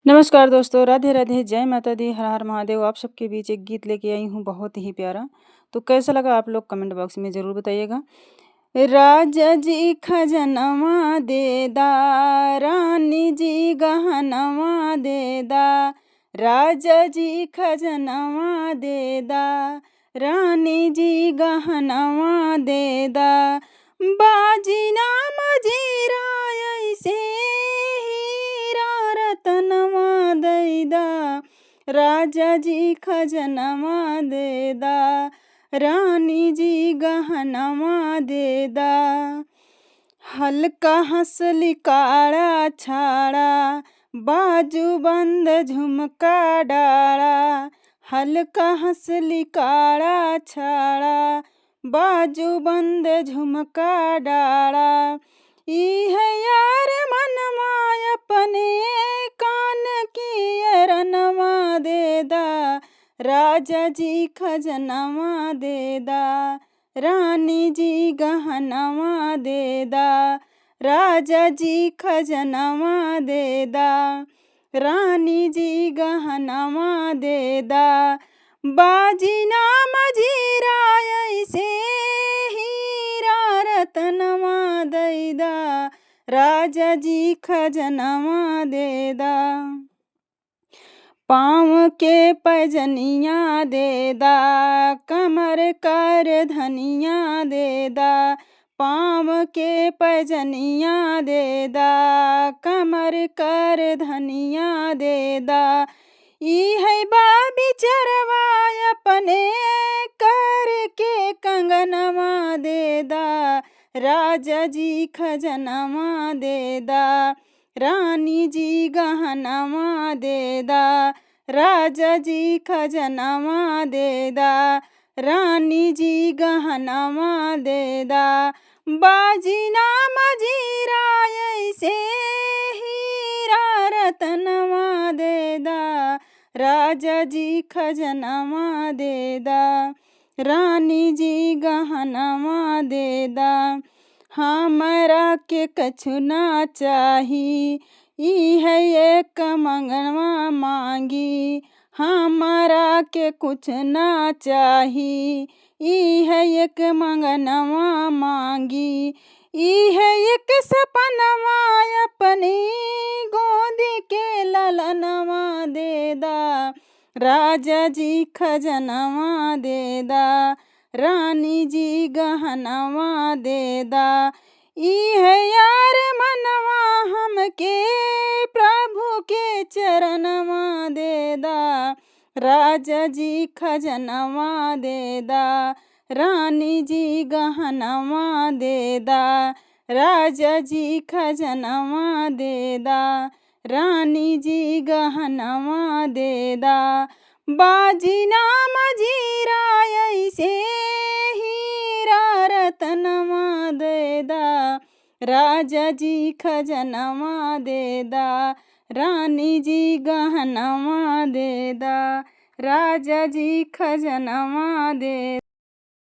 नमस्कार दोस्तों, राधे राधे, जय माता दी, हर हर महादेव। आप सबके बीच एक गीत लेके आई हूँ बहुत ही प्यारा। तो कैसा लगा आप लोग कमेंट बॉक्स में ज़रूर बताइएगा। राजा जी खजनवा दे दा, रानी जी गहनवा दे दा। राजा जी खजनवा दे दा, रानी जी गहनवा दे दा। बाजी ना मजीरा ऐसे हीरा रतनवा दे दा। राजा जी खजनवा दे दा, रानी जी गहनवा दे दा। हल्का हंसली काड़ा छाड़ा, बाजू बंद झुमका डाड़ा। हल्का हंसली काड़ा छाड़ा, बाजू बंद झुमका डाड़ा। ई है यार मनवा अपने कान की अरनवा दे दा। राजा जी खजनवा दे दा, रानी जी गहनवा दे दा। राजा जी खजनवा दे दा, रानी जी गहनवा दे दा। बाजी ना मजीरा ऐसे हीरा रतनवा दे दा। राजा जी खजनवा दे दा। पाँव के पैजनिया दे दा, कमर कर धनिया दे दा। पाँव के पैजनिया दे दा, कमर कर धनिया दे दा। ई है बाबी चरवा अपने कर के कंगनवा दे दा। राजा जी खजनवा दे दा, रानी जी गहनवा दे दा। राजा जी खजनवा दे दा, रानी जी गहनवा दे दा। बाजी ना मजीरा ऐसे हीरा रतनवा दे दा। राजा जी खजनवा दे दा, रानी जी गहनवा दे दा। हमरा के कछु ना चाही, ई है एक मंगनवा मांगी। हमरा के कुछ ना चाही, ई है एक मंगनवा मांगी। ई है एक सपनवा अपनी गोद के ललनवा दे दा। राजा जी खजनवा दे दा, रानी जी गहनवा दे दा। ई है यार मनवा हमके प्रभु के चरणवा दे दा। राजा जी खजनवा दे दा, रानी जी गहनवा दे दा। राजा जी खजनवा दे दा, रानी जी गहनवा दे दा। बाजी ना मजीरा ऐसे हीरा रतनवा दे दा। राजा जी खजनवा दे दा, रानी जी गहनवा दे दा। राजा जी खजनवा दे